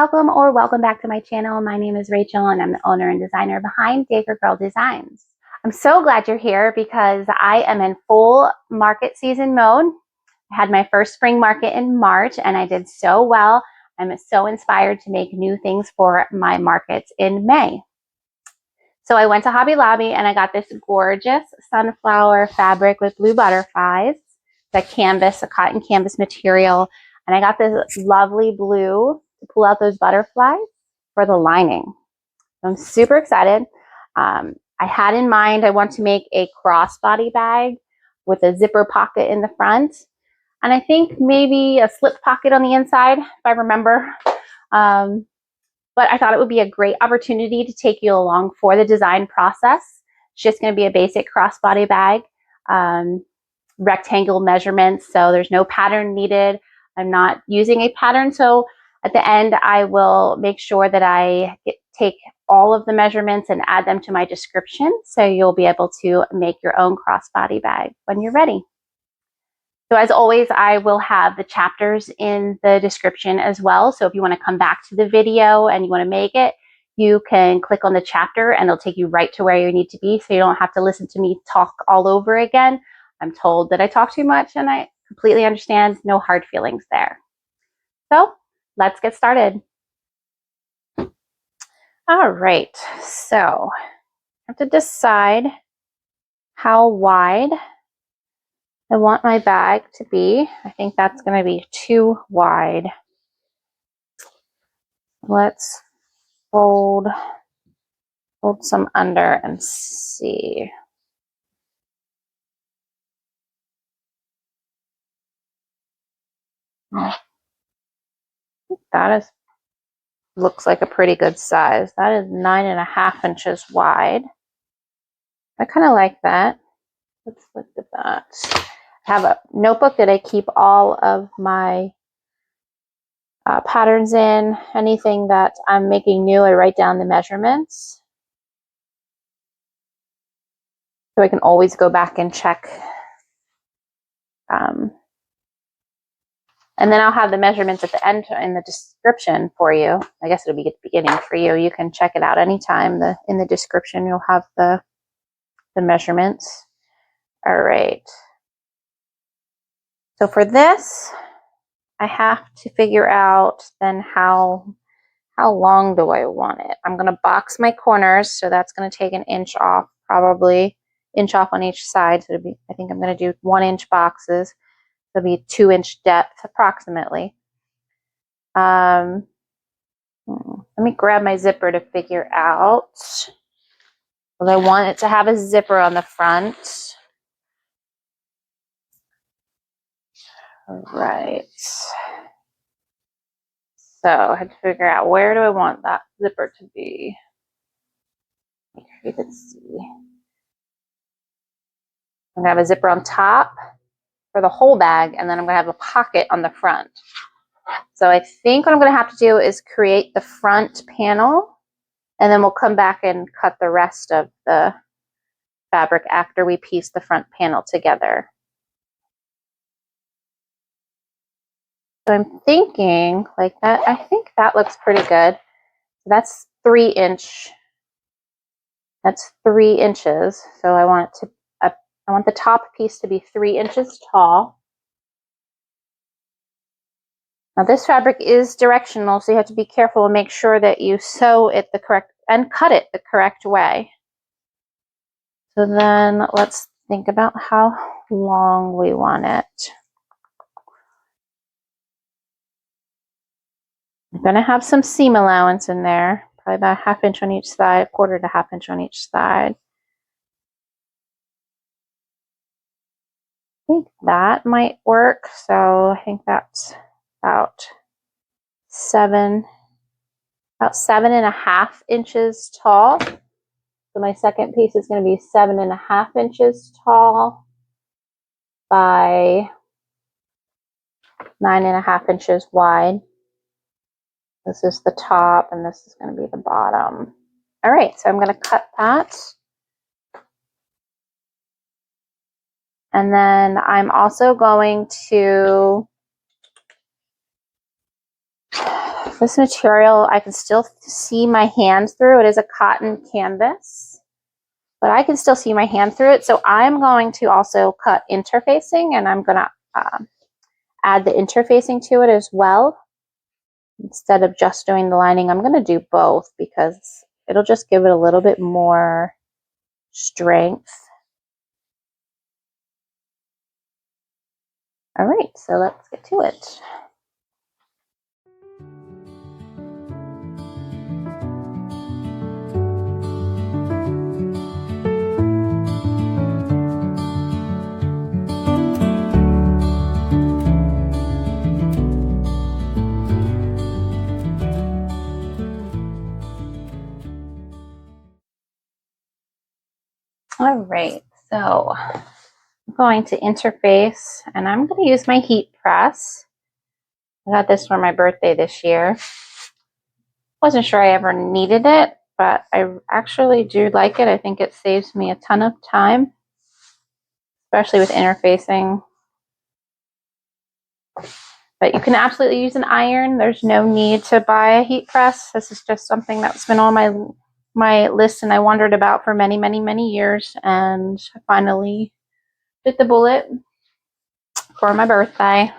welcome back to my channel. My name is Rachel and I'm the owner and designer behind Daker Girl Designs. I'm so glad you're here because I am in full market season mode. I had my first spring market in March and I did so well. I'm so inspired to make new things for my markets in May. So I went to Hobby Lobby and I got this gorgeous sunflower fabric with blue butterflies, the canvas, a cotton canvas material. And I got this lovely blue to pull out those butterflies for the lining. I'm super excited. I had in mind, I want to make a crossbody bag with a zipper pocket in the front. And I think maybe a slip pocket on the inside, if I remember. But I thought it would be a great opportunity to take you along for the design process. It's just going to be a basic crossbody bag, rectangle measurements, so there's no pattern needed. I'm not using a pattern, so at the end I will make sure that I take all of the measurements and add them to my description, so you'll be able to make your own crossbody bag when you're ready. So as always, I will have the chapters in the description as well. So if you want to come back to the video and you want to make it, you can click on the chapter and it'll take you right to where you need to be. So you don't have to listen to me talk all over again. I'm told that I talk too much and I completely understand. No hard feelings there. So let's get started. All right. So I have to decide how wide I want my bag to be. I think that's going to be too wide. Let's fold some under and see. That looks like a pretty good size. That is 9.5 inches wide. I kind of like that. Let's look at that. I have a notebook that I keep all of my patterns in. Anything that I'm making new, I write down the measurements. So I can always go back and check. And then I'll have the measurements at the end in the description for you. I guess it'll be at the beginning for you. You can check it out anytime. In the description, you'll have the measurements. All right. So for this, I have to figure out then how long do I want it? I'm going to box my corners, so that's going to take an inch off, probably inch off on each side. So I think I'm going to do 1-inch boxes. It'll be 2-inch depth approximately. Let me grab my zipper to figure out. Well, I want it to have a zipper on the front. All right. So I had to figure out, where do I want that zipper to be? Make sure you can see. I'm going to have a zipper on top for the whole bag, and then I'm going to have a pocket on the front. So I think what I'm going to have to do is create the front panel, and then we'll come back and cut the rest of the fabric after we piece the front panel together. So I'm thinking like that. I think that looks pretty good. That's 3 inch. That's 3 inches. So I want it to. I want the top piece to be 3 inches tall. Now this fabric is directional, so you have to be careful and make sure that you sew it the correct and cut it the correct way. So then let's think about how long we want it. I'm going to have some seam allowance in there, probably about 1/2 inch on each side, 1/4 to 1/2 inch on each side. I think that might work. So I think that's about 7.5 inches tall. So my second piece is going to be 7.5 inches tall by 9.5 inches wide. This is the top and this is going to be the bottom. All right, so I'm going to cut that. And then I'm also going to This material, I can still see my hand through. It is a cotton canvas, but I can still see my hand through it. So I'm going to also cut interfacing, and I'm going to add the interfacing to it as well. Instead of just doing the lining, I'm going to do both because it'll just give it a little bit more strength. All right, so let's get to it. All right, so I'm going to interface, and I'm going to use my heat press. I got this for my birthday this year. Wasn't sure I ever needed it, but I actually do like it. I think it saves me a ton of time, especially with interfacing. But you can absolutely use an iron. There's no need to buy a heat press. This is just something that's been on my list, and I wondered about for many, many, many years, and I finally bit the bullet for my birthday.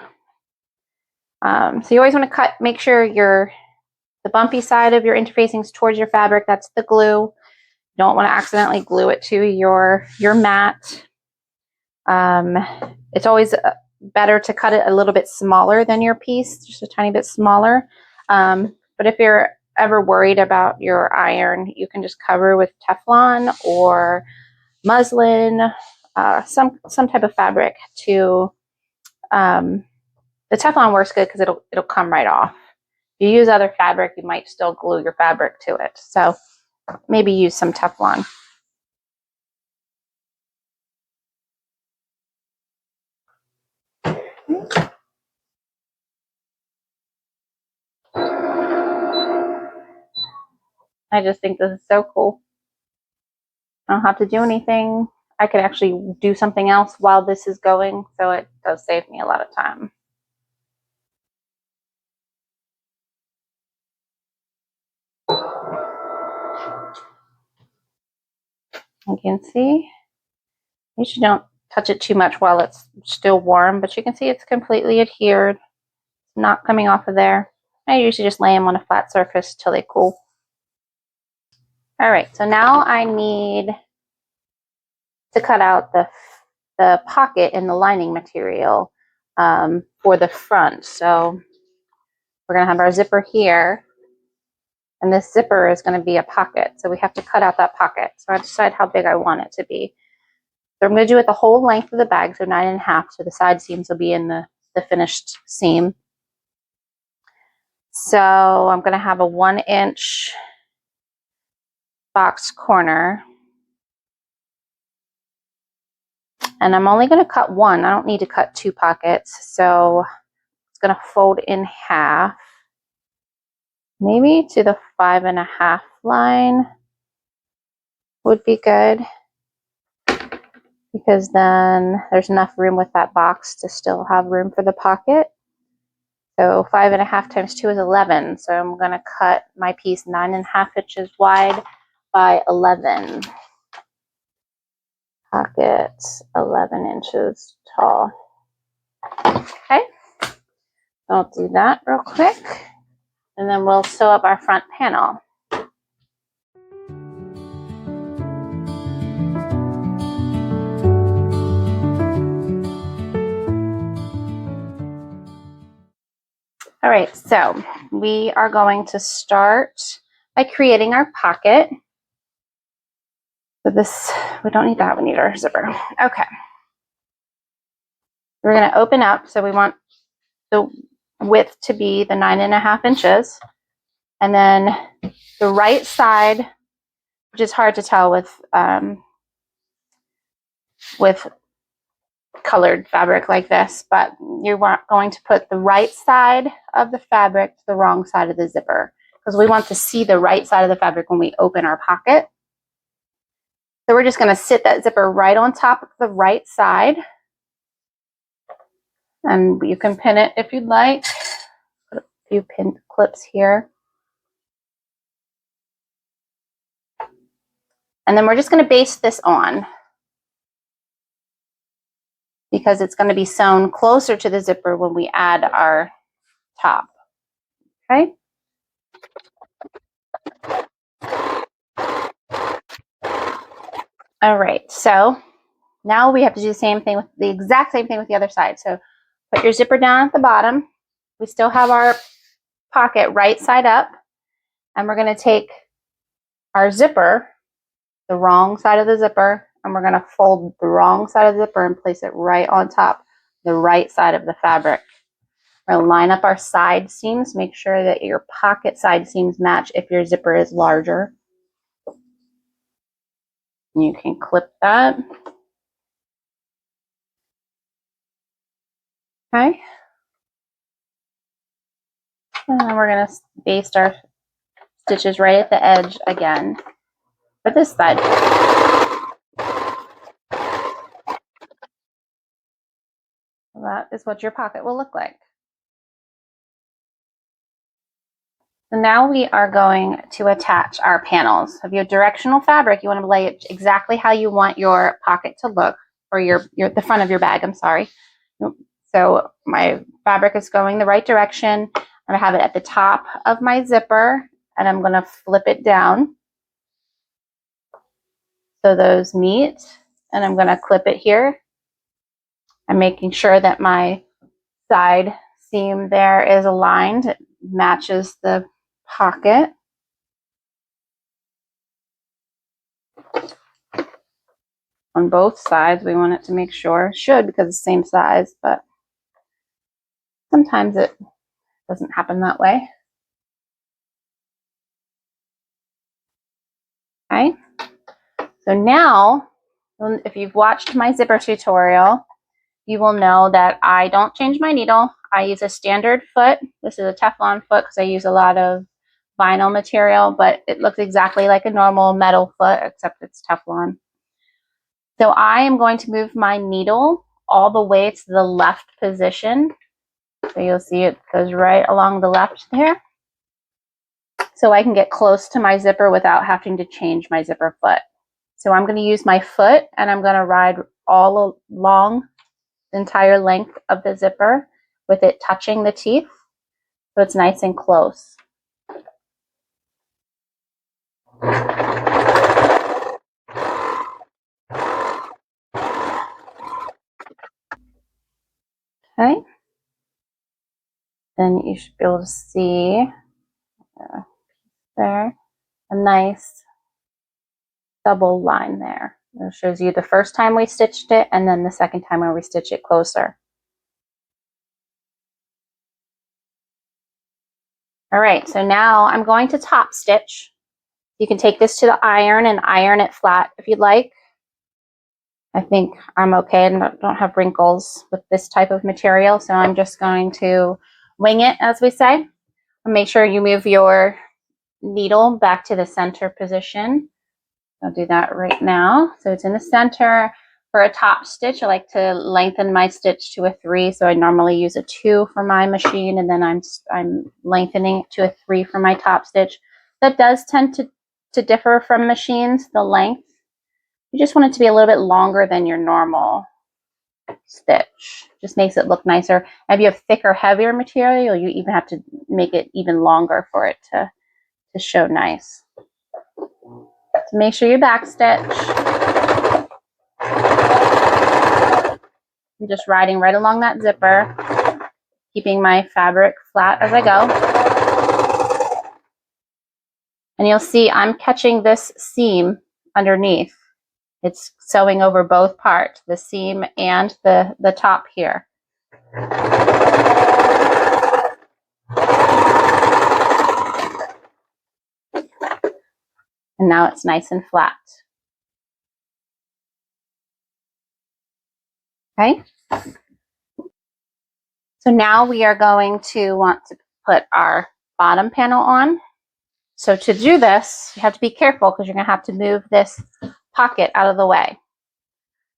So you always want to cut, make sure the bumpy side of your interfacing is towards your fabric. That's the glue. You don't want to accidentally glue it to your mat. It's always better to cut it a little bit smaller than your piece, just a tiny bit smaller. But if you're ever worried about your iron, you can just cover with Teflon or muslin, some type of fabric to. The Teflon works good because it'll come right off. If you use other fabric, you might still glue your fabric to it. So maybe use some Teflon. I just think this is so cool. I don't have to do anything. I could actually do something else while this is going, so it does save me a lot of time. You can see, you should don't touch it too much while it's still warm, but you can see it's completely adhered. It's not coming off of there. I usually just lay them on a flat surface till they cool. All right, so now I need to cut out the pocket in the lining material for the front. So we're going to have our zipper here, and this zipper is going to be a pocket. So we have to cut out that pocket. So I decide how big I want it to be. So I'm going to do it the whole length of the bag, so 9.5. So the side seams will be in the finished seam. So I'm going to have a 1-inch box corner. And I'm only going to cut one. I don't need to cut 2 pockets. So it's going to fold in half. Maybe to the 5.5 line would be good, because then there's enough room with that box to still have room for the pocket. So 5.5 times 2 is 11. So I'm going to cut my piece 9.5 inches wide by 11. Pocket 11 inches tall. Okay, I'll do that real quick, and then we'll sew up our front panel. All right, so we are going to start by creating our pocket. So this, we don't need that, we need our zipper. Okay. We're going to open up, so we want the width to be the 9.5 inches. And then the right side, which is hard to tell with colored fabric like this, but you are going to put the right side of the fabric to the wrong side of the zipper, because we want to see the right side of the fabric when we open our pocket. So we're just going to sit that zipper right on top of the right side, and you can pin it if you'd like. If few pin clips here. And then we're just going to baste this on because it's going to be sewn closer to the zipper when we add our top. Okay. All right, so now we have to do the same thing with the exact same thing with the other side. So put your zipper down at the bottom. We still have our pocket right side up, and we're going to take our zipper, the wrong side of the zipper, and we're going to fold the wrong side of the zipper and place it right on top, the right side of the fabric. We're going to line up our side seams, make sure that your pocket side seams match if your zipper is larger. You can clip that. Okay. And then we're going to baste our stitches right at the edge again for this side. That is what your pocket will look like. So now we are going to attach our panels. If you have directional fabric, you want to lay it exactly how you want your pocket to look, or the front of your bag, I'm sorry. So my fabric is going the right direction. I'm going to have it at the top of my zipper, and I'm going to flip it down so those meet, and I'm going to clip it here. I'm making sure that my side seam there is aligned. It matches the pocket. On both sides, we want it to make sure. It should, because it's the same size, but sometimes it doesn't happen that way. Okay. So now, if you've watched my zipper tutorial, you will know that I don't change my needle. I use a standard foot. This is a Teflon foot because I use a lot of vinyl material, but it looks exactly like a normal metal foot, except it's Teflon. So I am going to move my needle all the way to the left position. So you'll see it goes right along the left there. So I can get close to my zipper without having to change my zipper foot. So I'm going to use my foot, and I'm going to ride all along the entire length of the zipper with it touching the teeth, so it's nice and close. Okay. Then you should be able to see there a nice double line there. It shows you the first time we stitched it, and then the second time when we stitch it closer. All right, so now I'm going to top stitch. You can take this to the iron and iron it flat if you'd like. I think I'm okay and don't have wrinkles with this type of material, so I'm just going to wing it, as we say. Make sure you move your needle back to the center position. I'll do that right now. So it's in the center. For a top stitch, I like to lengthen my stitch to a 3. So I normally use a 2 for my machine, and then I'm lengthening it to a 3 for my top stitch. That does tend to differ from machines, the length. You just want it to be a little bit longer than your normal stitch. Just makes it look nicer. If you have thicker, heavier material, you even have to make it even longer for it to show nice. So make sure you back stitch. I'm just riding right along that zipper, keeping my fabric flat as I go. And you'll see I'm catching this seam underneath. It's sewing over both parts, the seam and the top here. And now it's nice and flat. Okay. So now we are going to want to put our bottom panel on. So to do this, you have to be careful because you're going to have to move this pocket out of the way.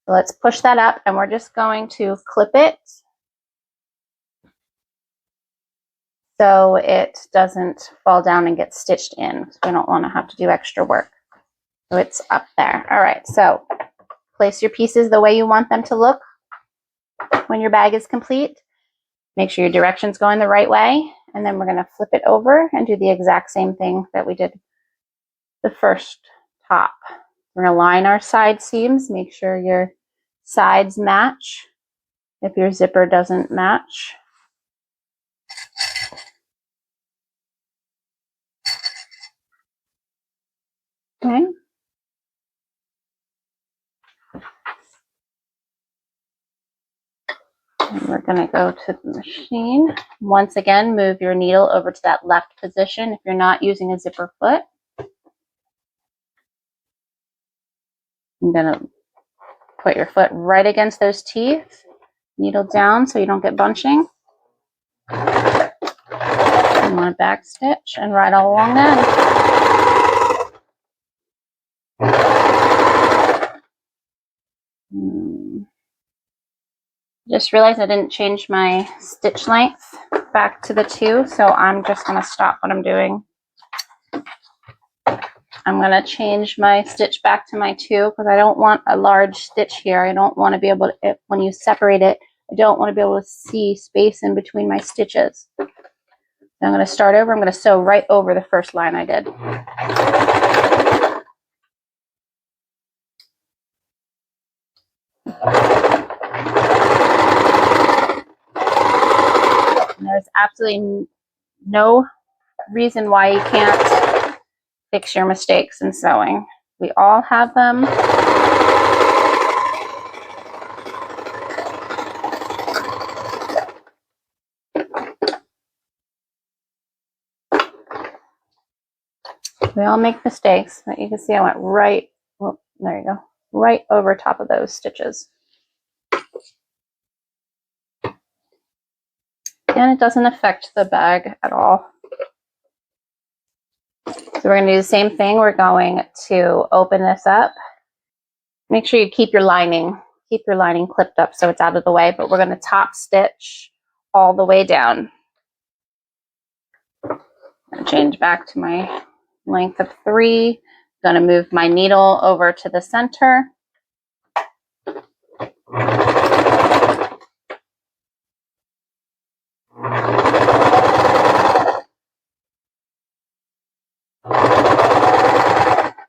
So let's push that up, and we're just going to clip it so it doesn't fall down and get stitched in. We don't want to have to do extra work. So it's up there. All right, so place your pieces the way you want them to look when your bag is complete. Make sure your direction's going the right way, and then we're going to flip it over and do the exact same thing that we did the first top. We're going to line our side seams, make sure your sides match if your zipper doesn't match. Okay. And we're going to go to the machine. Once again, move your needle over to that left position if you're not using a zipper foot. I'm going to put your foot right against those teeth, needle down so you don't get bunching. You want to back stitch and right all along that. Just realized I didn't change my stitch length back to the 2, so I'm just going to stop what I'm doing. I'm going to change my stitch back to my 2 because I don't want a large stitch here. I don't want to be able to, when you separate it, I don't want to be able to see space in between my stitches. So I'm going to start over. I'm going to sew right over the first line I did. And there's absolutely no reason why you can't fix your mistakes in sewing. We all have them. We all make mistakes, but you can see I went right, well, there you go, right over top of those stitches. And it doesn't affect the bag at all. So we're going to do the same thing. We're going to open this up. Make sure you keep your lining clipped up so it's out of the way, but we're going to top stitch all the way down. I'm going to change back to my length of 3. I'm going to move my needle over to the center.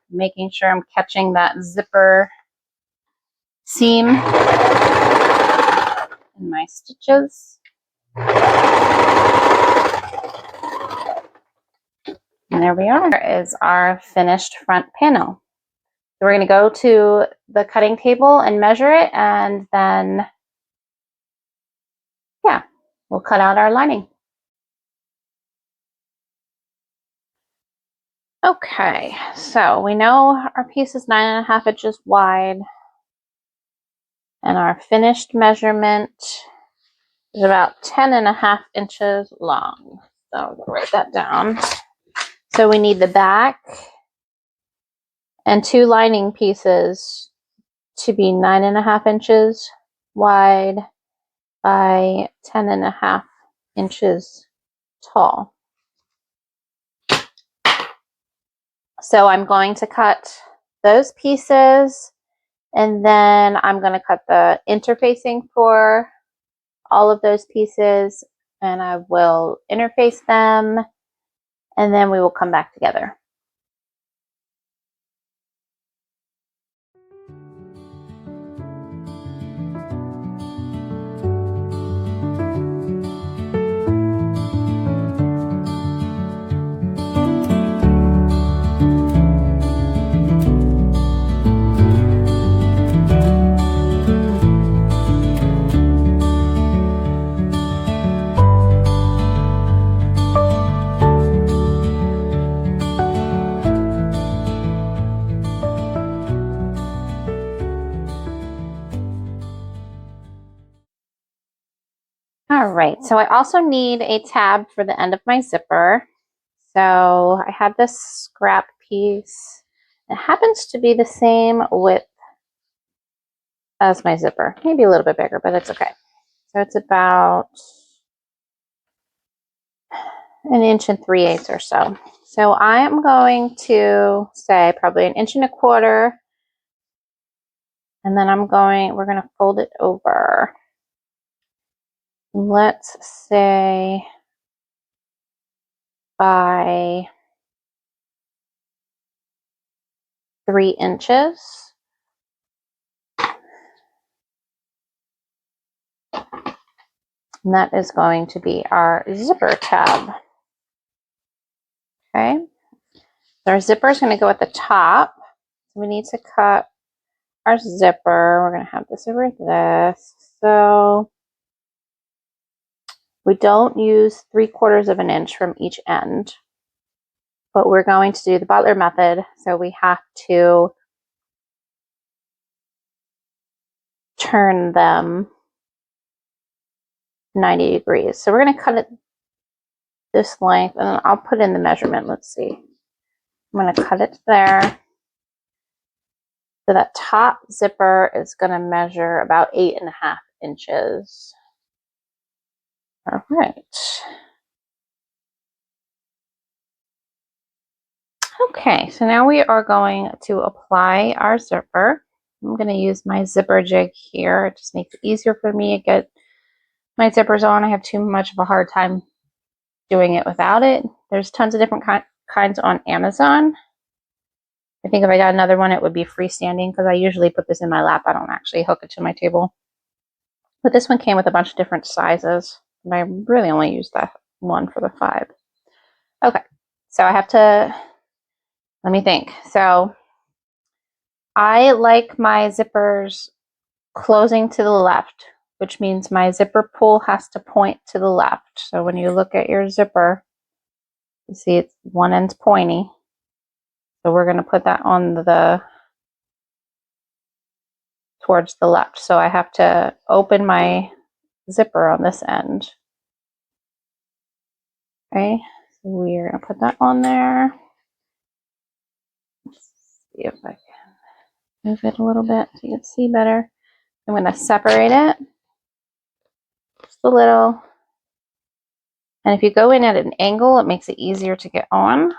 Making sure I'm catching that zipper seam in my stitches. And there we are. Here is our finished front panel. So we're going to go to the cutting table and measure it, and then, yeah, we'll cut out our lining. Okay, so we know our piece is 9.5 inches wide, and our finished measurement is about 10.5 inches long. So I'll write that down. So we need the back and 2 lining pieces to be 9.5 inches wide by 10.5 inches tall. So I'm going to cut those pieces, and then I'm going to cut the interfacing for all of those pieces, and I will interface them, and then we will come back together. All right, so I also need a tab for the end of my zipper. So I had this scrap piece. It happens to be the same width as my zipper, maybe a little bit bigger, but it's okay. So it's about 1 3/8 inches or so. So I am going to say probably 1 1/4 inches, and then we're going to fold it over. Let's say by 3 inches. And that is going to be our zipper tab. Okay. So our zipper is going to go at the top. So we need to cut our zipper. We're going to have the zipper this. So we don't use 3/4 inches from each end, but we're going to do the Butler method. So we have to turn them 90 degrees. So we're going to cut it this length, and I'll put in the measurement. Let's see. I'm going to cut it there. So that top zipper is going to measure about 8.5 inches. All right. Okay, so now we are going to apply our zipper. I'm going to use my zipper jig here. It just makes it easier for me to get my zippers on. I have too much of a hard time doing it without it. There's tons of different kinds on Amazon. I think if I got another one, it would be freestanding because I usually put this in my lap. I don't actually hook it to my table. But this one came with a bunch of different sizes, and I really only use that one for the 5. Okay, so I have to, let me think. So I like my zippers closing to the left, which means my zipper pull has to point to the left. So when you look at your zipper, you see it's one end's pointy. So we're going to put that on towards the left. So I have to open my zipper on this end. Okay, so we're going to put that on there. Let's see if I can move it a little bit so you can see better. I'm going to separate it just a little. And if you go in at an angle, it makes it easier to get on.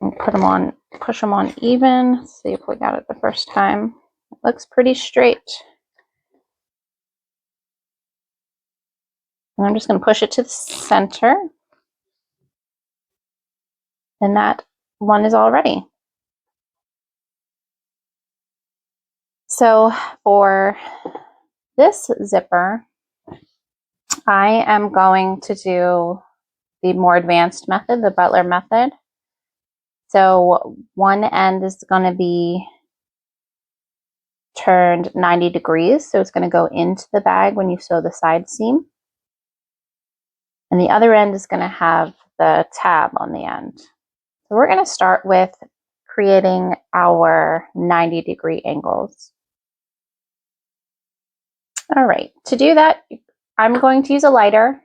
And put them on, push them on even. See if we got it the first time. It looks pretty straight. And I'm just going to push it to the center. And that one is all ready. So for this zipper, I am going to do the more advanced method, the Butler method. So one end is going to be turned 90 degrees. So it's going to go into the bag when you sew the side seam. And the other end is going to have the tab on the end. So we're going to start with creating our 90-degree angles. All right, to do that, I'm going to use a lighter.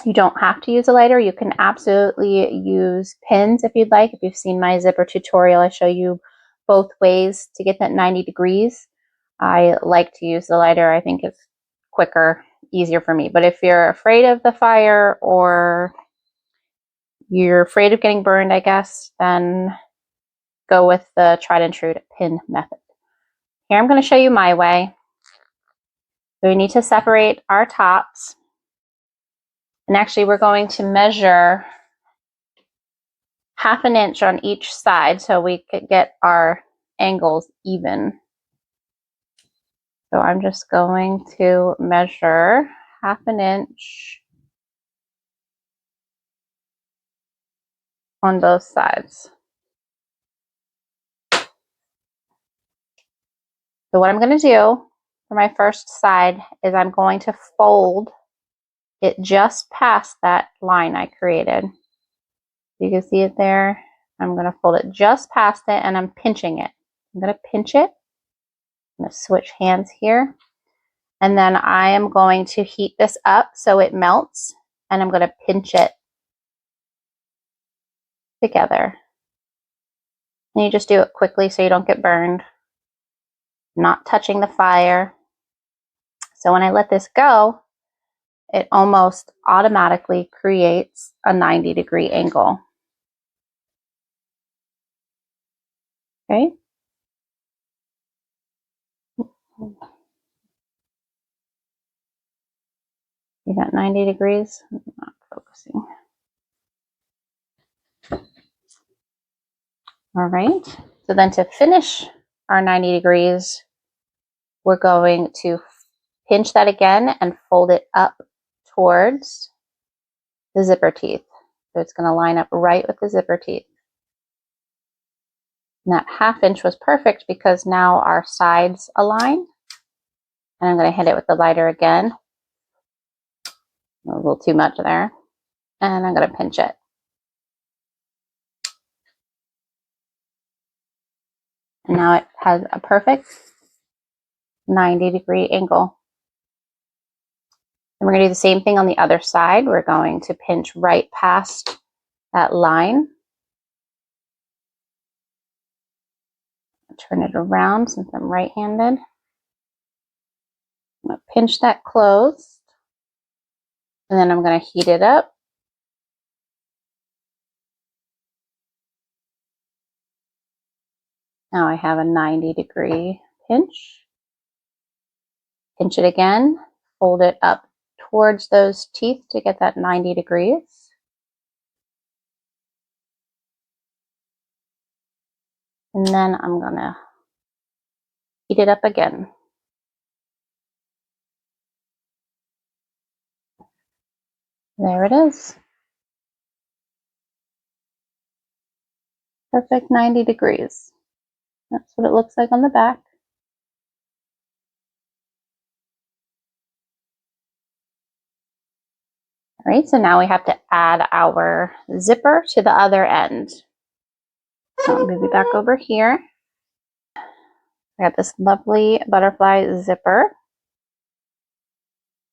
You don't have to use a lighter. You can absolutely use pins if you'd like. If you've seen my zipper tutorial, I show you both ways to get that 90 degrees. I like to use the lighter. I think it's quicker, easier for me. But if you're afraid of the fire or you're afraid of getting burned, I guess, then go with the tried and true pin method. Here I'm going to show you my way. So we need to separate our tops. And actually we're going to measure 1/2 inch on each side so we could get our angles even. So I'm just going to measure 1/2 inch on both sides. So what I'm going to do for my first side is I'm going to fold it just past that line I created. You can see it there. I'm going to fold it just past it and I'm pinching it. I'm going to pinch it. I'm going to switch hands here. And then I am going to heat this up so it melts. And I'm going to pinch it together. And you just do it quickly so you don't get burned. Not touching the fire. So when I let this go, it almost automatically creates a 90-degree angle. Okay. You got 90 degrees? I'm not focusing. All right. So then to finish our 90 degrees, we're going to pinch that again and fold it up towards the zipper teeth. So it's going to line up right with the zipper teeth. And that 1/2 inch was perfect because now our sides align. And I'm going to hit it with the lighter again. A little too much there. And I'm going to pinch it. And now it has a perfect 90-degree angle. And we're going to do the same thing on the other side. We're going to pinch right past that line. Turn it around since I'm right-handed. I'm going to pinch that closed. And then I'm going to heat it up. Now I have a 90-degree pinch. Pinch it again. Fold it up towards those teeth to get that 90 degrees. And then I'm going to heat it up again. There it is. Perfect 90 degrees. That's what it looks like on the back. All right, so now we have to add our zipper to the other end. So I'll move it back over here. I got this lovely butterfly zipper.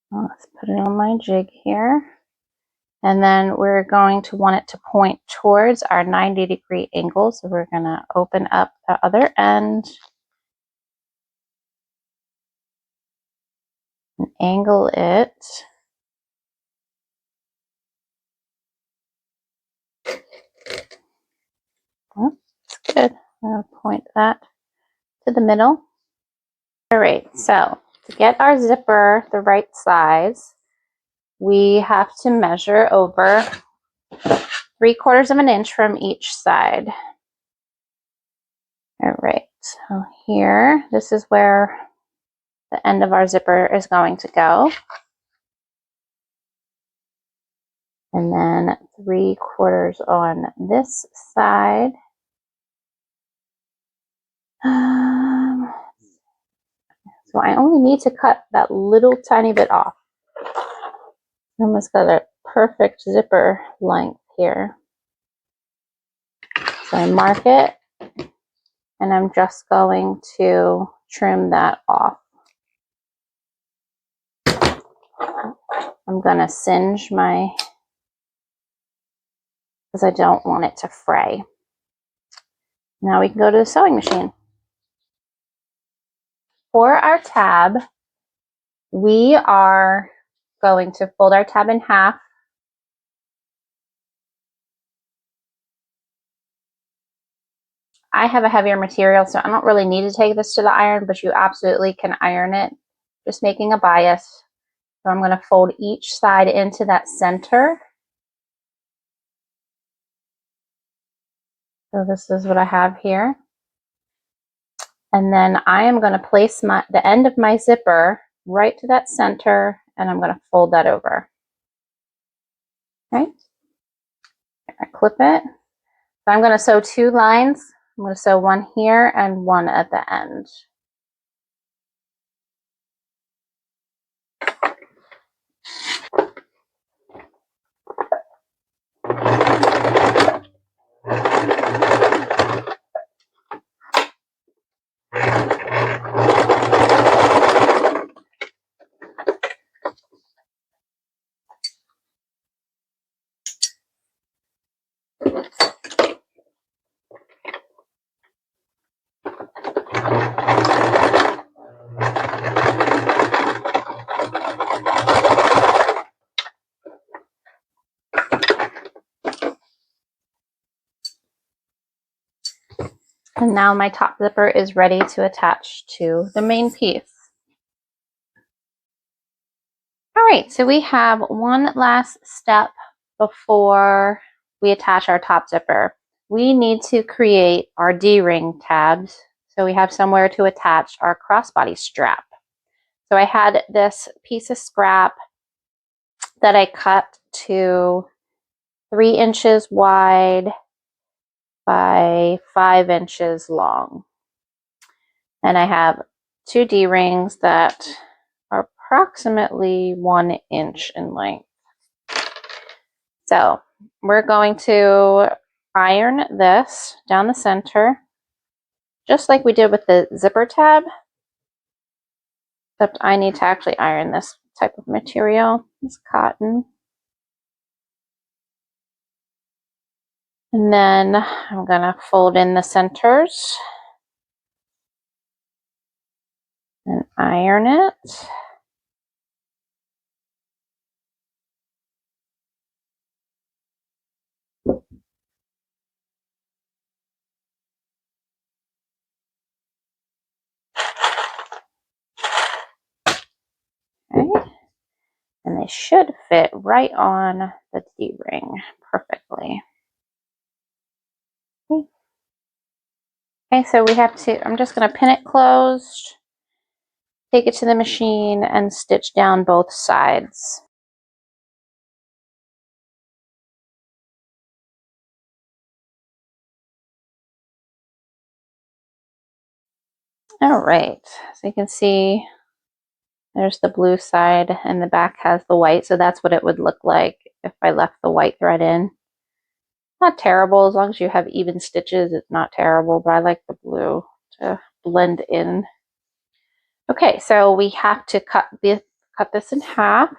Let's put it on my jig here. And then we're going to want it to point towards our 90-degree angle. So we're going to open up the other end and angle it. Oh, that's good. I'm going to point that to the middle. All right, so to get our zipper the right size, we have to measure over 3/4 of an inch from each side. All right, so here, this is where the end of our zipper is going to go. And then 3/4 on this side. So I only need to cut that little tiny bit off. Almost got a perfect zipper length here. So I mark it, and I'm just going to trim that off. I'm going to singe my, because I don't want it to fray. Now we can go to the sewing machine. For our tab, we are going to fold our tab in half. I have a heavier material, so I don't really need to take this to the iron, but you absolutely can iron it. Just making a bias. So I'm going to fold each side into that center. So this is what I have here. And then I am going to place the end of my zipper right to that center, and I'm going to fold that over. Okay. I clip it. So I'm going to sew 2 lines. I'm going to sew one here and one at the end. And now my top zipper is ready to attach to the main piece. All right, so we have one last step before we attach our top zipper. We need to create our D-ring tabs so we have somewhere to attach our crossbody strap. So I had this piece of scrap that I cut to 3 inches wide by 5 inches long. And I have 2 D-rings that are approximately 1 inch in length. So we're going to iron this down the center, just like we did with the zipper tab, except I need to actually iron this type of material. It's cotton. And then I'm going to fold in the centers and iron it. Okay. And they should fit right on the D-ring perfectly. Okay, so we have to, I'm just going to pin it closed, take it to the machine, and stitch down both sides. All right, so you can see there's the blue side and the back has the white, so that's what it would look like if I left the white thread in. Not terrible, as long as you have even stitches, it's not terrible, but I like the blue to blend in. Okay, so we have to cut this in half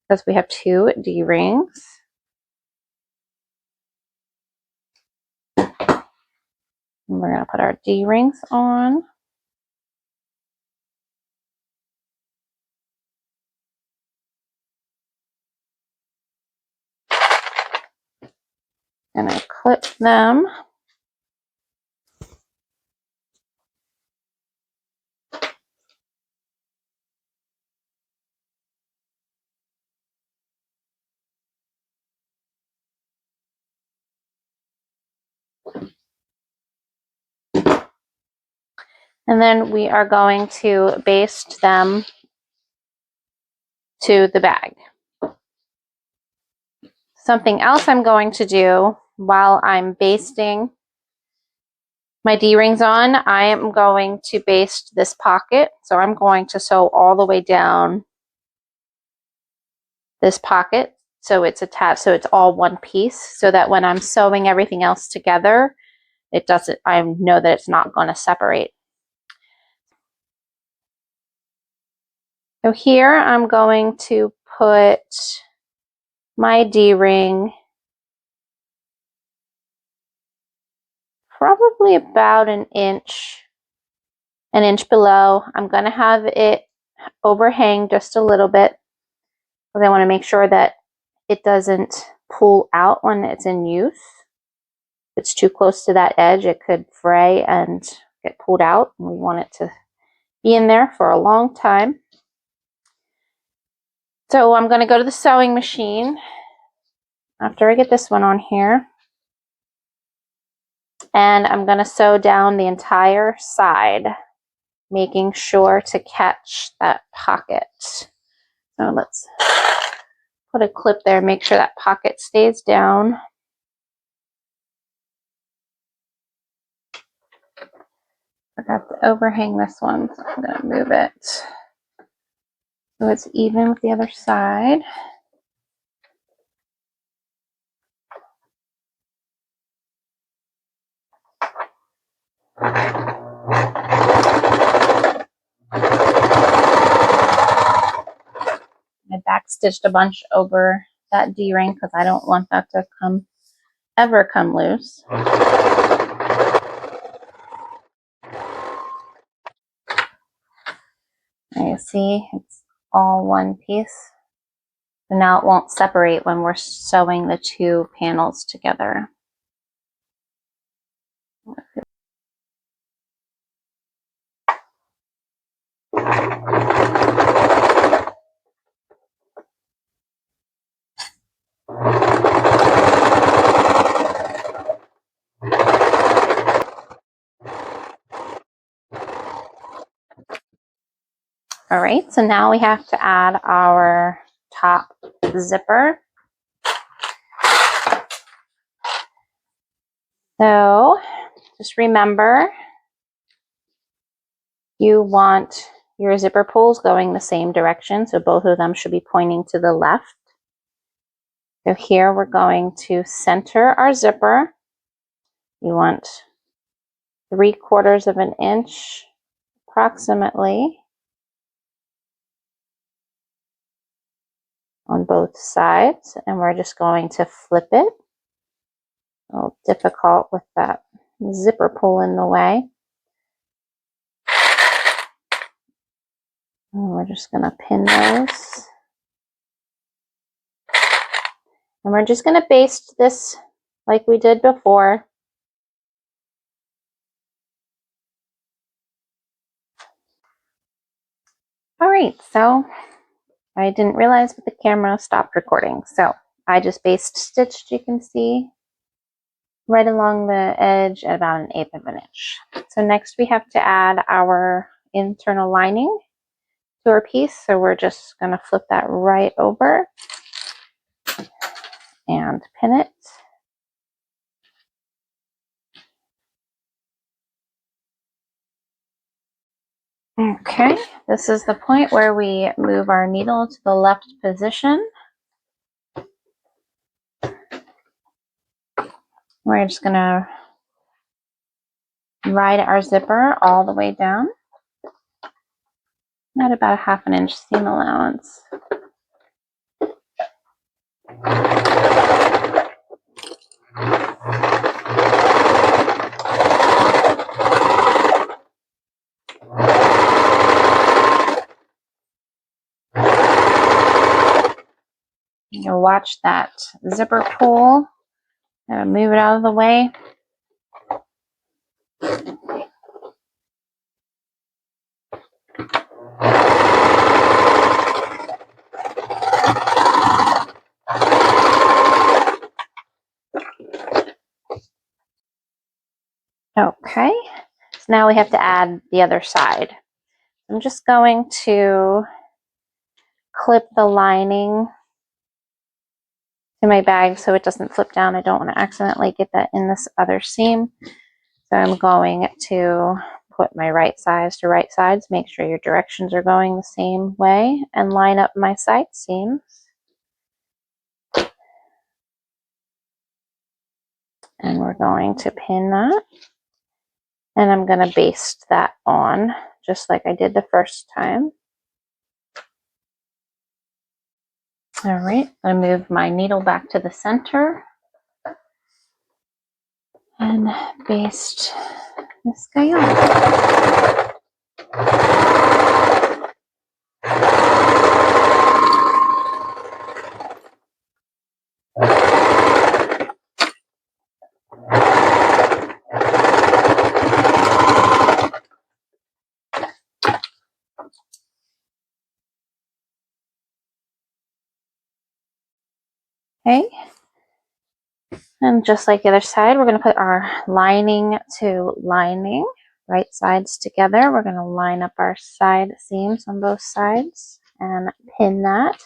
because we have 2 D-rings. And we're going to put our D-rings on. And I clip them. And then we are going to baste them to the bag. Something else I'm going to do while I'm basting my D-rings on, I am going to baste this pocket. So I'm going to sew all the way down this pocket so it's attached, so it's all one piece, so that when I'm sewing everything else together, it doesn't, I know that it's not going to separate. So here I'm going to put my D-ring probably about an inch below. I'm going to have it overhang just a little bit because I want to make sure that it doesn't pull out when it's in use. If it's too close to that edge, it could fray and get pulled out. And we want it to be in there for a long time. So I'm going to go to the sewing machine after I get this one on here. And I'm going to sew down the entire side, making sure to catch that pocket. So let's put a clip there, make sure that pocket stays down. Forgot to overhang this one, so I'm going to move it so it's even with the other side. I back stitched a bunch over that D-ring because I don't want that to ever come loose. And you see it's all one piece. So now it won't separate when we're sewing the 2 panels together. All right, so now we have to add our top zipper. So just remember, you want your zipper pulls going the same direction, so both of them should be pointing to the left. So here we're going to center our zipper. You want 3/4 of an inch approximately on both sides, and we're just going to flip it. A little difficult with that zipper pull in the way. And we're just going to pin those. And we're just going to baste this like we did before. All right, so I didn't realize that the camera stopped recording. So I just baste stitched, you can see, right along the edge at about 1/8 of an inch. So next we have to add our internal lining to our piece. So we're just going to flip that right over and pin it. Okay, this is the point where we move our needle to the left position. We're just going to ride our zipper all the way down at about 1/2 inch seam allowance. You'll watch that zipper pull. Move it out of the way. Okay, so now we have to add the other side. I'm just going to clip the lining to my bag so it doesn't flip down. I don't want to accidentally get that in this other seam. So I'm going to put my right sides to right sides, make sure your directions are going the same way, and line up my side seams. And we're going to pin that. And I'm going to baste that on just like I did the first time. All right, I move my needle back to the center and baste this guy on. Okay, and just like the other side, we're going to put our lining to lining, right sides together. We're going to line up our side seams on both sides and pin that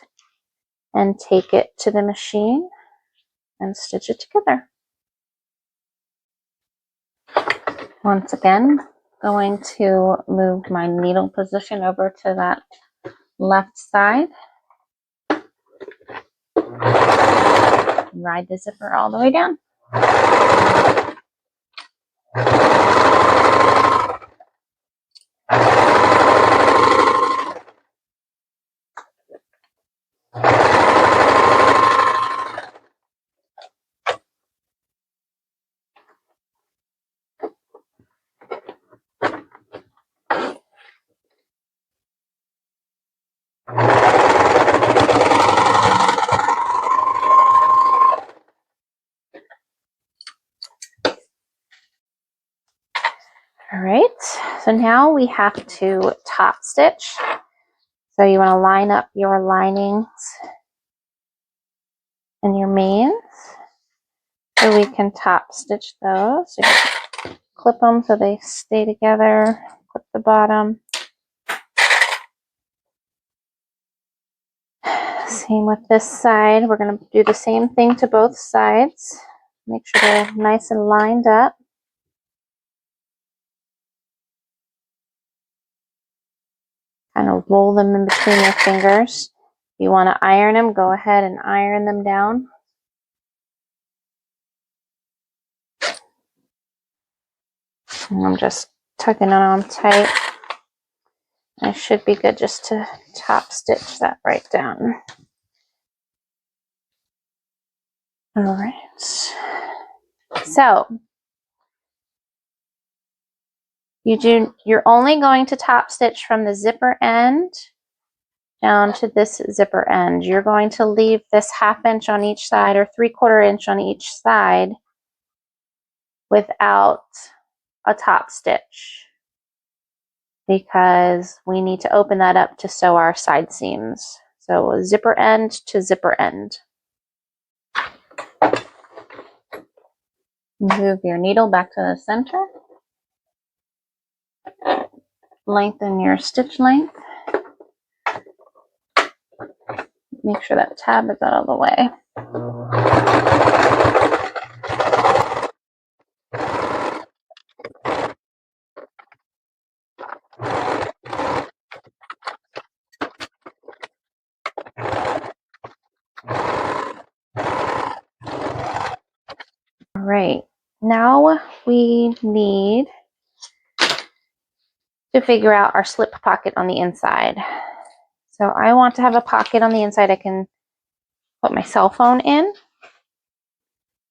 and take it to the machine and stitch it together. Once again, going to move my needle position over to that left side. Ride the zipper all the way down. So now we have to top stitch. So you want to line up your linings and your mains so we can top stitch those. So you clip them so they stay together, clip the bottom. Same with this side. We're going to do the same thing to both sides. Make sure they're nice and lined up. Kind of roll them in between your fingers. If you want to iron them, go ahead and iron them down. And I'm just tucking it on tight. I should be good just to top stitch that right down. All right. So you're only going to top stitch from the zipper end down to this zipper end. You're going to leave this 1/2 inch on each side or 3/4 inch on each side without a top stitch, because we need to open that up to sew our side seams. So zipper end to zipper end. Move your needle back to the center. Lengthen your stitch length. Make sure that tab is out of the way. All right, now we need to figure out our slip pocket on the inside. So I want to have a pocket on the inside I can put my cell phone in.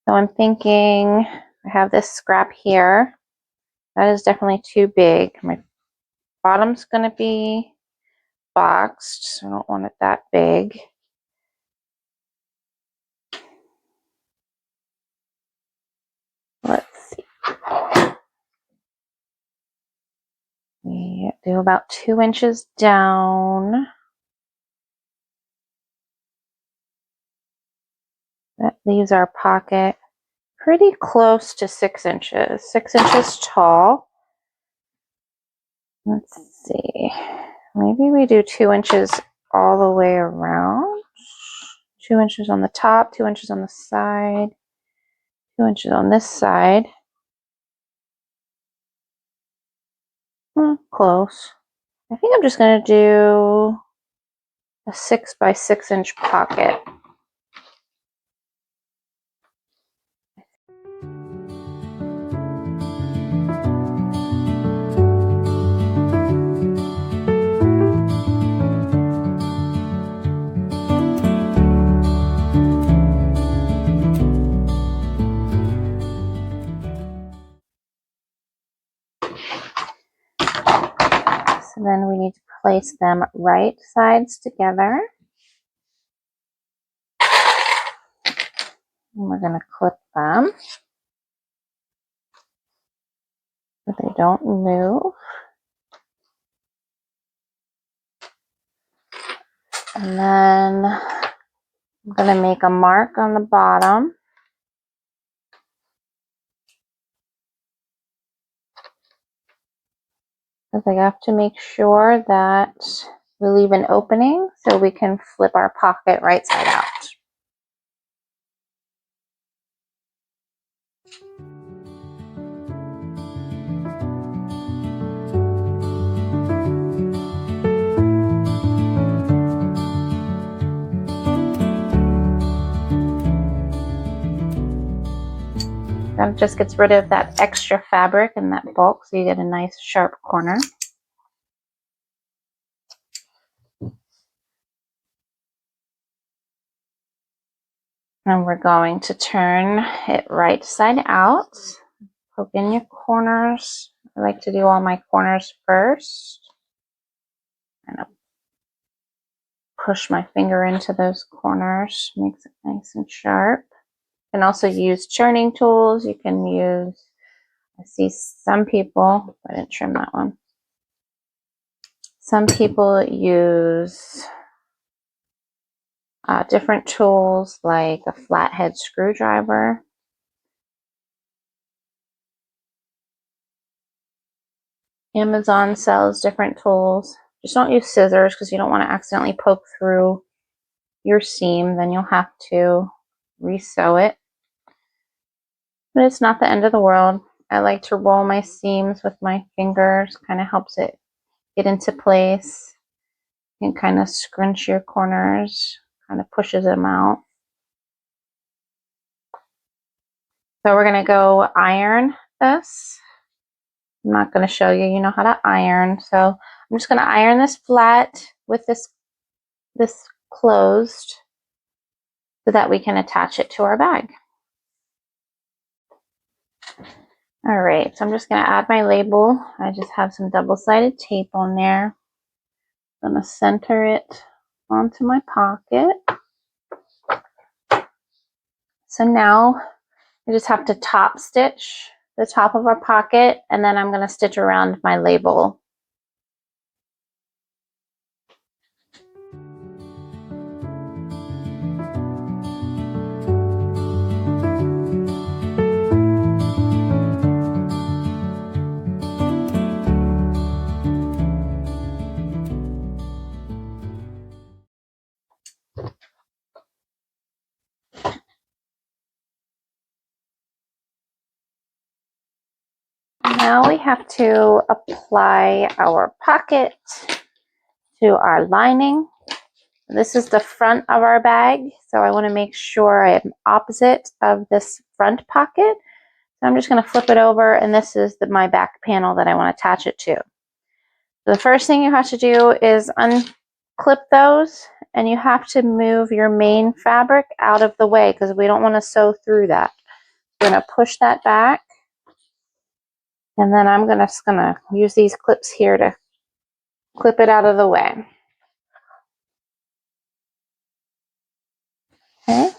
So I'm thinking I have this scrap here. That is definitely too big. My bottom's going to be boxed, so I don't want it that big. Let's see. We do about 2 inches down. That leaves our pocket pretty close to 6 inches. 6 inches tall. Let's see. Maybe we do 2 inches all the way around. 2 inches on the top, 2 inches on the side, 2 inches on this side. Close. I think I'm just going to do a 6 by 6 inch pocket. So then we need to place them right sides together. And we're going to clip them so they don't move. And then I'm going to make a mark on the bottom. Because I have to make sure that we leave an opening so we can flip our pocket right side out. That just gets rid of that extra fabric and that bulk, so you get a nice sharp corner. And we're going to turn it right side out. Poke in your corners. I like to do all my corners first. And push my finger into those corners. Makes it nice and sharp. You can also use churning tools. You can use I see some people, I didn't trim that one. Some people use different tools like a flathead screwdriver. Amazon sells different tools. Just don't use scissors because you don't want to accidentally poke through your seam. Then you'll have to re-sew it. But it's not the end of the world. I like to roll my seams with my fingers. Kind of helps it get into place. You can kind of scrunch your corners. Kind of pushes them out. So we're going to go iron this. I'm not going to show you. You know how to iron. So I'm just going to iron this flat with this closed so that we can attach it to our bag. All right, so I'm just going to add my label. I just have some double-sided tape on there. I'm going to center it onto my pocket. So now I just have to top stitch the top of our pocket, and then I'm going to stitch around my label. Now we have to apply our pocket to our lining. This is the front of our bag, so I want to make sure I am opposite of this front pocket. So I'm just going to flip it over, and this is my back panel that I want to attach it to. So the first thing you have to do is unclip those, and you have to move your main fabric out of the way because we don't want to sew through that. We're going to push that back, and then I'm just going to use these clips here to clip it out of the way. Okay.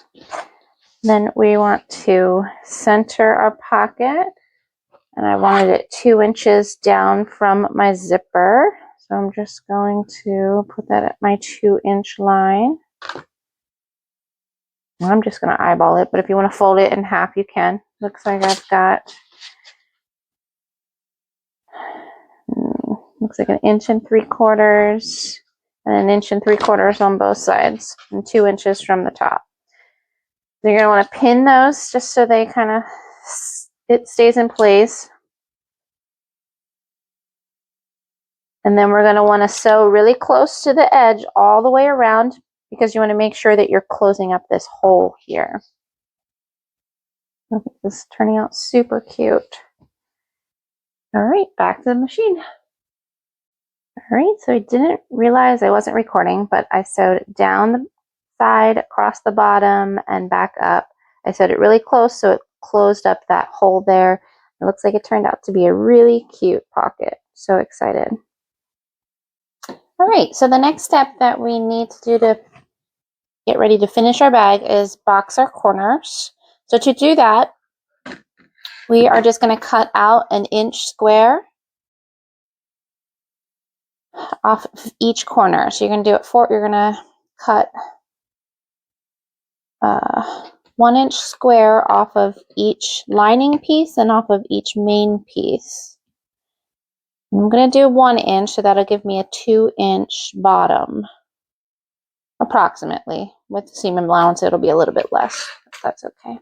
Then we want to center our pocket, and I wanted it 2 inches down from my zipper. So I'm just going to put that at my 2-inch line. I'm just going to eyeball it, but if you want to fold it in half, you can. Looks like I've got, looks like 1 3/4 inches and 1 3/4 inches on both sides, and 2 inches from the top. So you're going to want to pin those just so they kind of, it stays in place. And then we're going to want to sew really close to the edge all the way around because you want to make sure that you're closing up this hole here. I think this is turning out super cute. All right, back to the machine. All right, so I didn't realize I wasn't recording, but I sewed down the side, across the bottom, and back up. I sewed it really close so it closed up that hole there. It looks like it turned out to be a really cute pocket. So excited. All right, so the next step that we need to do to get ready to finish our bag is box our corners. So to do that, we are just going to cut out 1 inch square off of each corner. So you're going to do it you're going to cut 1 inch square off of each lining piece and off of each main piece. I'm going to do 1 inch, so that'll give me a 2-inch bottom, approximately. With the seam allowance, it'll be a little bit less, but that's okay.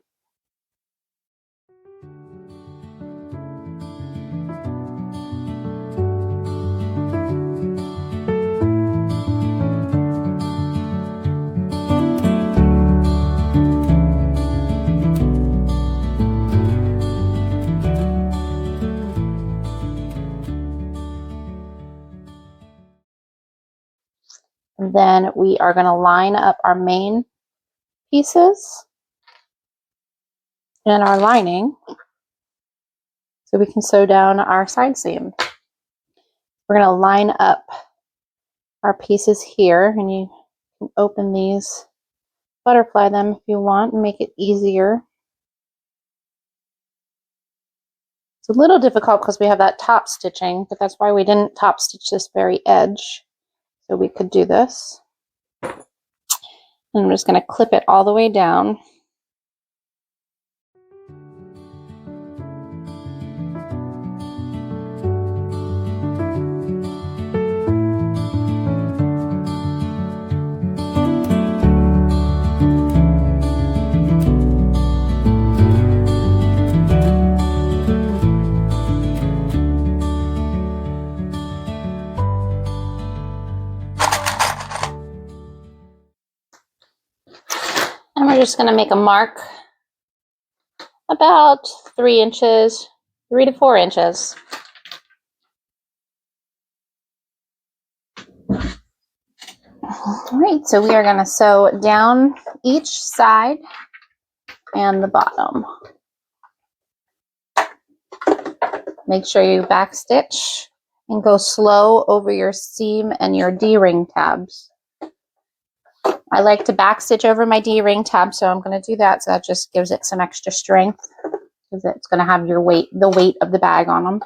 And then we are going to line up our main pieces and our lining so we can sew down our side seam. We're going to line up our pieces here, and you can open these, butterfly them if you want, and make it easier. It's a little difficult because we have that top stitching, but that's why we didn't top stitch this very edge. So we could do this. And I'm just going to clip it all the way down. And we're just going to make a mark about 3 inches, 3 to 4 inches. All right, so we are going to sew down each side and the bottom. Make sure you backstitch and go slow over your seam and your D-ring tabs. I like to backstitch over my D-ring tab, so I'm going to do that. So that just gives it some extra strength because it's going to have your weight, the weight of the bag on them.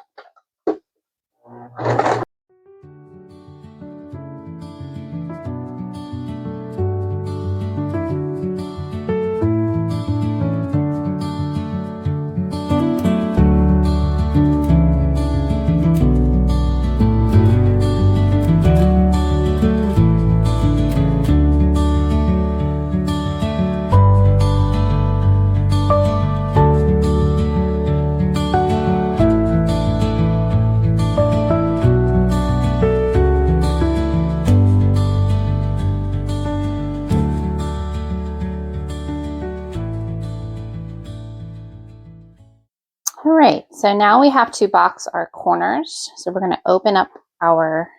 All right, so now we have to box our corners. So we're going to open up our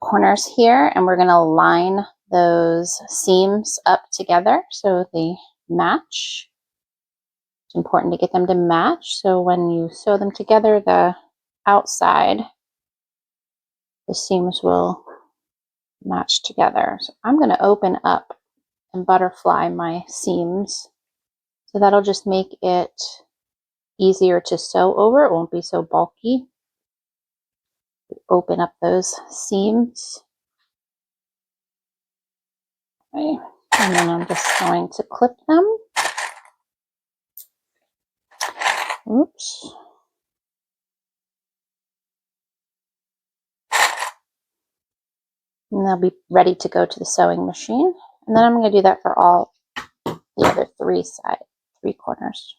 corners here and we're going to line those seams up together so they match. It's important to get them to match so when you sew them together, the outside, the seams will match together. So I'm going to open up and butterfly my seams. So that'll just make it easier to sew over. It won't be so bulky. Open up those seams. Okay. And then I'm just going to clip them. Oops. And they'll be ready to go to the sewing machine. And then I'm going to do that for all the other three corners.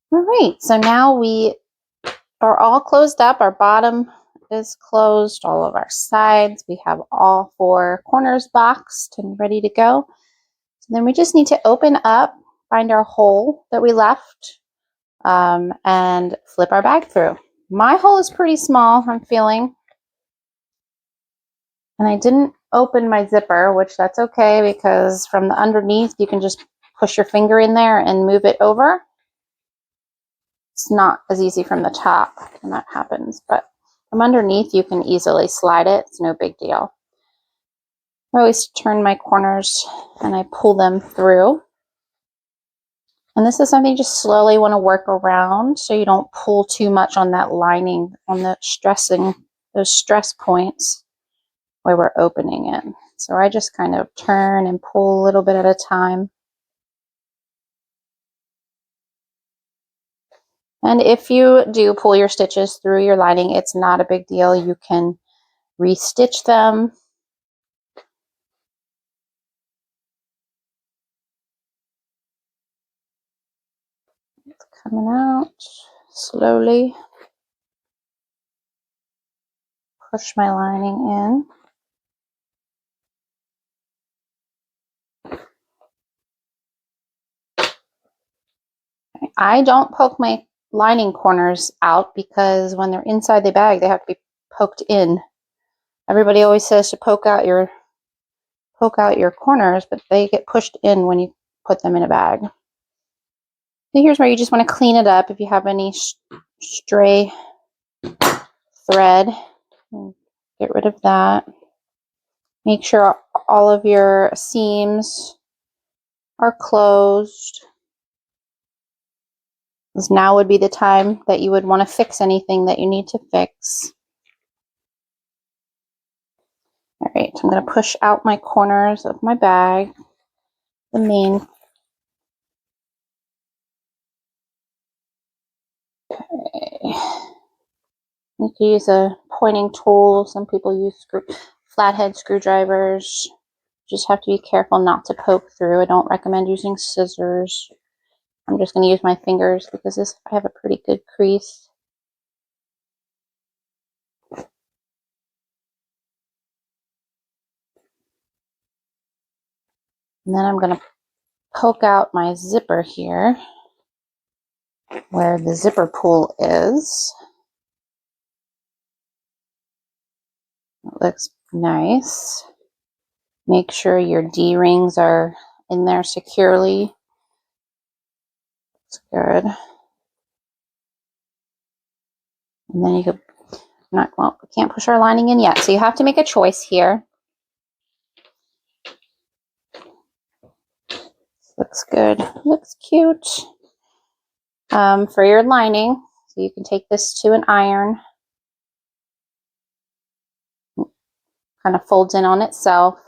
All right, so now we are all closed up. Our bottom is closed, all of our sides. We have all 4 corners boxed and ready to go. So then we just need to open up, find our hole that we left, and flip our bag through. My hole is pretty small, I'm feeling. And I didn't open my zipper, which that's okay because from the underneath, you can just push your finger in there and move it over. It's not as easy from the top when that happens, but From underneath, you can easily slide it. It's no big deal. I always turn my corners and I pull them through. And this is something you just slowly want to work around so you don't pull too much on that lining, on the those stress points where we're opening it. So I just kind of turn and pull a little bit at a time. And if you do pull your stitches through your lining, it's not a big deal. You can restitch them. It's coming out slowly. Push my lining in. I don't poke my lining corners out because when they're inside the bag, they have to be poked in. Everybody always says to poke out your corners, but they get pushed in when you put them in a bag. So here's where you just want to clean it up. If you have any stray thread, get rid of that. Make sure all of your seams are closed. Because now would be the time that you would want to fix anything that you need to fix. All right, I'm going to push out my corners of my bag, the main. Okay. You can use a pointing tool. Some people use flathead screwdrivers. Just have to be careful not to poke through. I don't recommend using scissors. I'm just going to use my fingers because I have a pretty good crease. And then I'm going to poke out my zipper here where the zipper pull is. It looks nice. Make sure your D-rings are in there securely. That's good. And then you could we can't push our lining in yet, so you have to make a choice here. Looks good. Looks cute. For your lining, so you can take this to an iron. Kind of folds in on itself.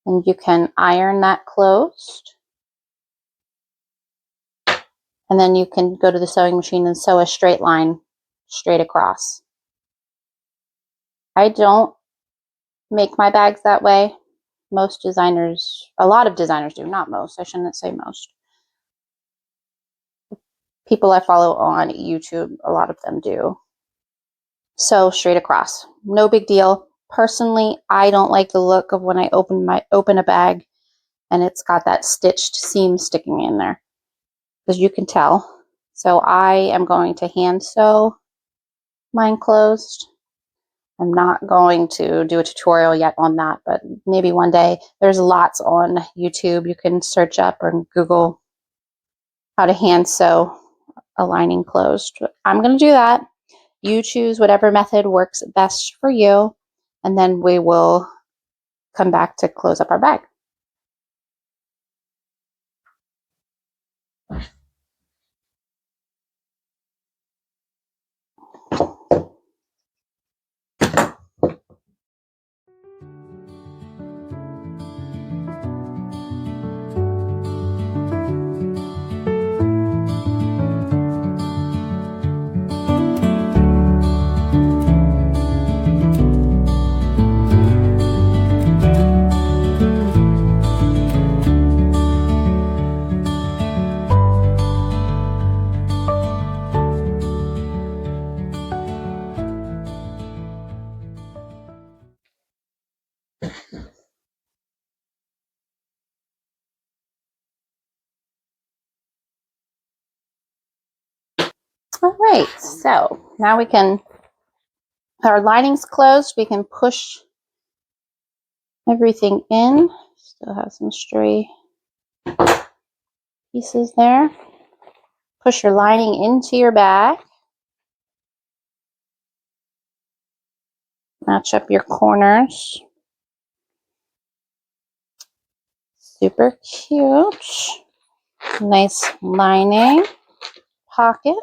And you can iron that closed. And then you can go to the sewing machine and sew a straight line straight across. I don't make my bags that way. Most designers, a lot of designers do, not most, I shouldn't say most. People I follow on YouTube, a lot of them do. Sew straight across, no big deal. Personally, I don't like the look of when I open a bag and it's got that stitched seam sticking in there, because you can tell. So I am going to hand sew mine closed. I'm not going to do a tutorial yet on that, but maybe one day. There's lots on YouTube. You can search up or Google how to hand sew a lining closed. I'm going to do that. You choose whatever method works best for you, and then we will come back to close up our bag. All right, so now our lining's closed, we can push everything in. Still have some stray pieces there. Push your lining into your bag. Match up your corners. Super cute. Nice lining pocket.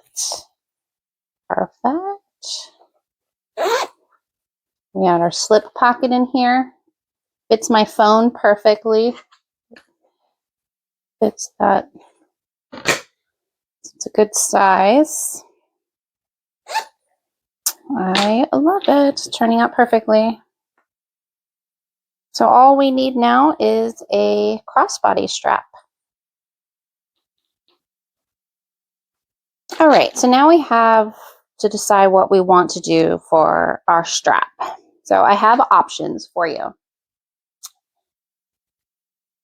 Perfect. We got our slip pocket in here. Fits my phone perfectly. Fits that. It's a good size. I love it. It's turning out perfectly. So all we need now is a crossbody strap. All right, so now we have to decide what we want to do for our strap. So I have options for you.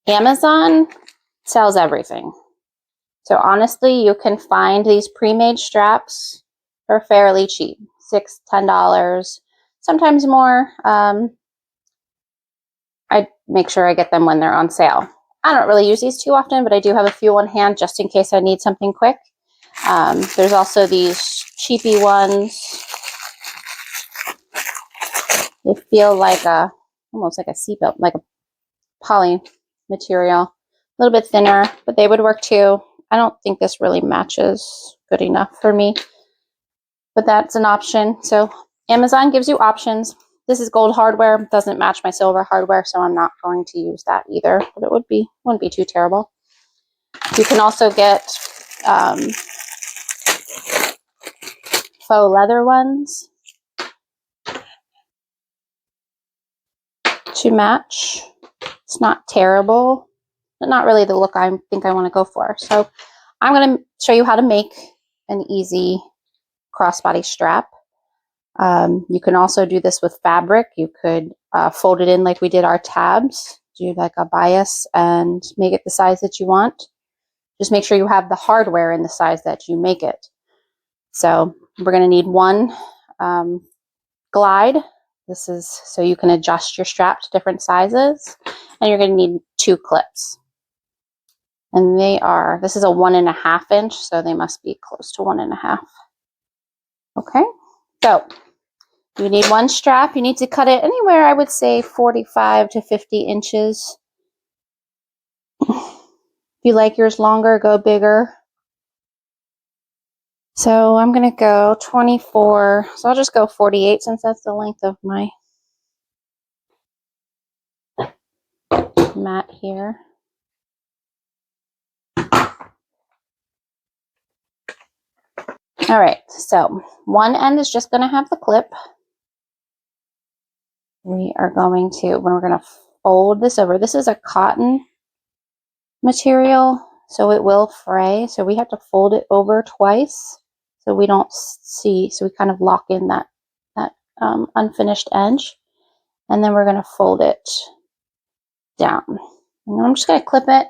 Amazon sells everything. So honestly, you can find these pre-made straps for fairly cheap, $6, $10, sometimes more. I make sure I get them when they're on sale. I don't really use these too often, but I do have a few on hand just in case I need something quick. There's also these cheapy ones. They feel like almost like a seatbelt, like a poly material, a little bit thinner, but they would work too. I don't think this really matches good enough for me, but that's an option. So Amazon gives you options. This is gold hardware, doesn't match my silver hardware, so I'm not going to use that either, but it wouldn't be too terrible. You can also get faux leather ones to match. It's not terrible, but not really the look I think I want to go for. So I'm going to show you how to make an easy crossbody strap. You can also do this with fabric. You could fold it in like we did our tabs, do like a bias and make it the size that you want. Just make sure you have the hardware in the size that you make it. So we're going to need one glide. This is so you can adjust your strap to different sizes. And you're going to need 2 clips. And this is a 1.5 inch, so they must be close to 1.5. Okay, so you need one strap. You need to cut it anywhere, I would say 45 to 50 inches. If you like yours longer, go bigger. So I'm going to go 24. So I'll just go 48 since that's the length of my mat here. All right, so one end is just going to have the clip. We're going to fold this over. This is a cotton material, so it will fray. So we have to fold it over twice so we don't see, so we kind of lock in that unfinished edge. And then we're going to fold it down. And I'm just going to clip it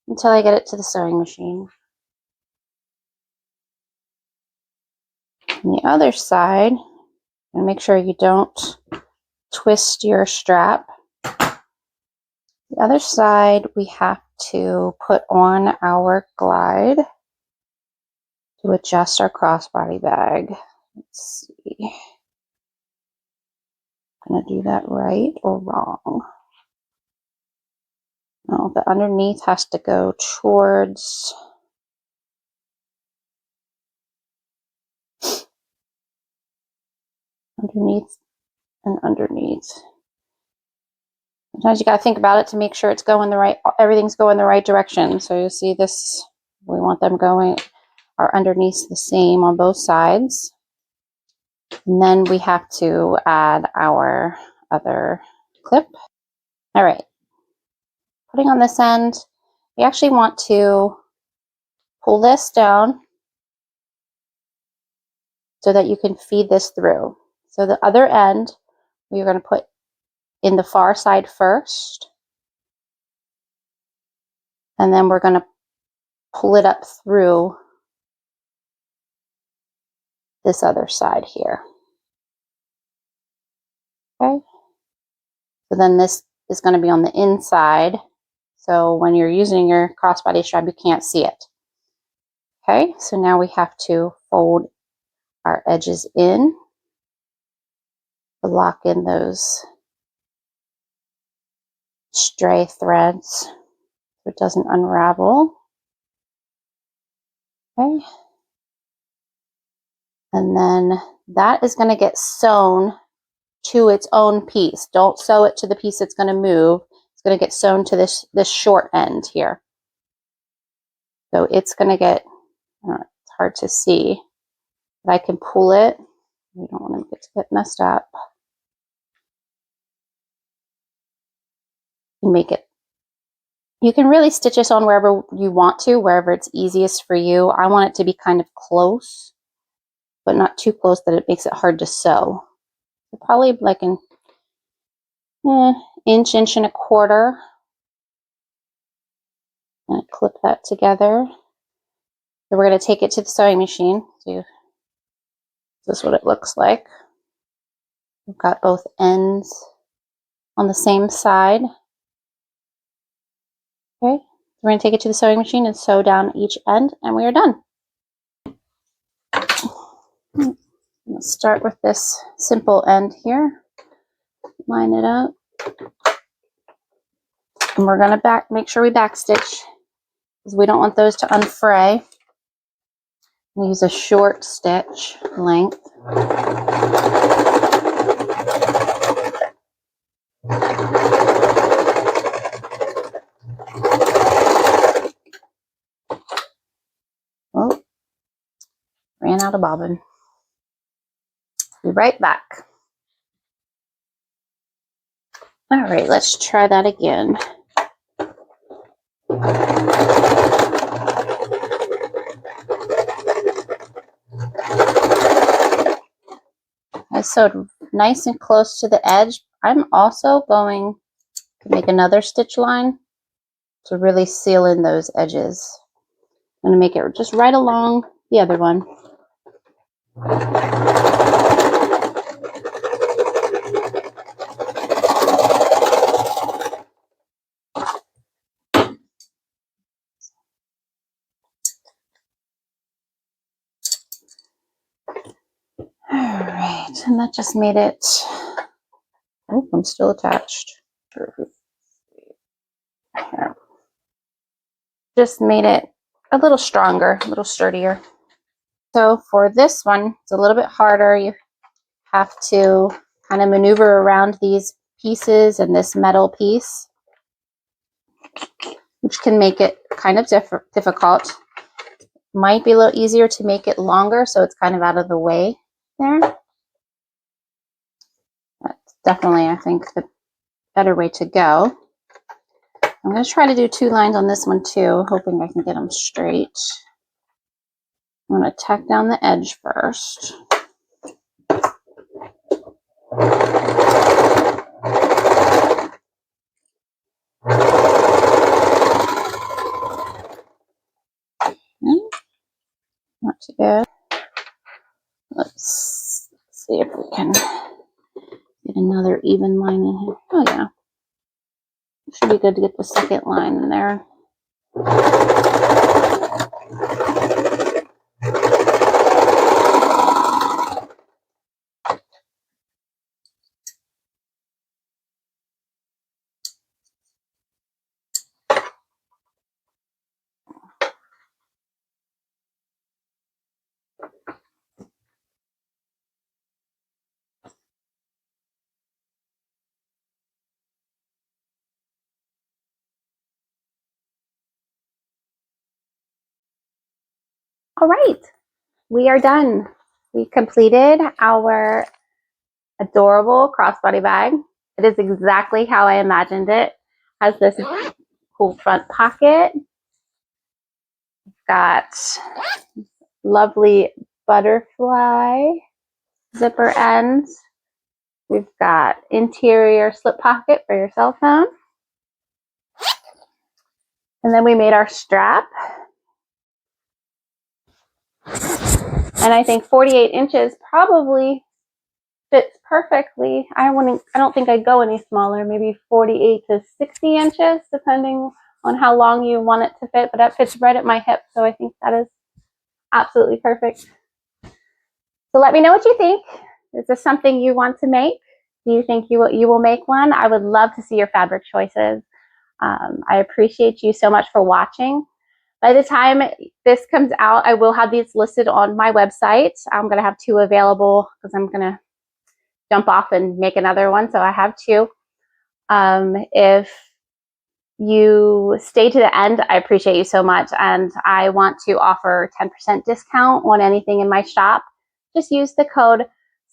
until I get it to the sewing machine. On the other side, and make sure you don't twist your strap. The other side, we have to put on our glide to adjust our crossbody bag. Let's see. I'm going to do that right or wrong. No, the underneath has to go towards underneath and underneath. Sometimes you got to think about it to make sure it's going everything's going the right direction. So you see this, we want them going, our underneath the same on both sides. And then we have to add our other clip. All right, putting on this end, we actually want to pull this down so that you can feed this through. So the other end, we're going to put in the far side first. And then we're going to pull it up through this other side here. Okay. So then this is going to be on the inside. So when you're using your crossbody strap, you can't see it. Okay. So now we have to fold our edges in to lock in those stray threads so it doesn't unravel. Okay. And then that is going to get sewn to its own piece. Don't sew it to the piece that's going to move. It's going to get sewn to this short end here. So it's going to get, it's hard to see, but I can pull it. We don't want it to get messed up. Make it. You can really stitch this on wherever you want to, wherever it's easiest for you. I want it to be kind of close, but not too close that it makes it hard to sew. So probably like an inch and a quarter. And clip that together. So we're going to take it to the sewing machine. So this is what it looks like. We've got both ends on the same side. Okay, we're going to take it to the sewing machine and sew down each end, and we are done. Let's start with this simple end here. Line it up. And we're going to make sure we backstitch because we don't want those to unfray. We use a short stitch length. Oh, ran out of bobbin. Be right back. All right, let's try that again. I sewed nice and close to the edge. I'm also going to make another stitch line to really seal in those edges. I'm going to make it just right along the other one. Alright, and that just made it, oh, I'm still attached. Just made it a little stronger, a little sturdier. So for this one, it's a little bit harder. You have to kind of maneuver around these pieces and this metal piece, which can make it kind of difficult. Might be a little easier to make it longer so it's kind of out of the way there. That's definitely, I think, the better way to go. I'm going to try to do 2 lines on this one too, hoping I can get them straight. I'm going to tack down the edge first. Not too bad. Let's see if we can get another even line in here. Oh yeah. It should be good to get the second line in there. All right, we are done. We completed our adorable crossbody bag. It is exactly how I imagined it. Has this cool front pocket. Got lovely butterfly zipper ends. We've got interior slip pocket for your cell phone. And then we made our strap. And I think 48 inches probably fits perfectly. I don't think I'd go any smaller, maybe 48 to 60 inches, depending on how long you want it to fit, but that fits right at my hip, so I think that is absolutely perfect. So let me know what you think. Is this something you want to make? Do you think you will make one? I would love to see your fabric choices. I appreciate you so much for watching. By the time this comes out, I will have these listed on my website. I'm going to have 2 available because I'm going to jump off and make another one. So I have 2. If you stay to the end, I appreciate you so much. And I want to offer 10% discount on anything in my shop. Just use the code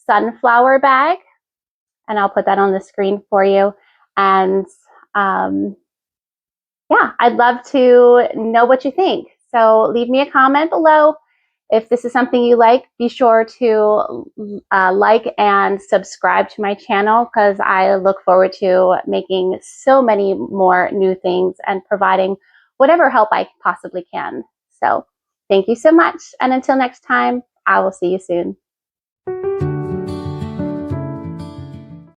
Sunflower Bag, and I'll put that on the screen for you. And yeah, I'd love to know what you think. So leave me a comment below. If this is something you like, be sure to like and subscribe to my channel, because I look forward to making so many more new things and providing whatever help I possibly can. So thank you so much. And until next time, I will see you soon.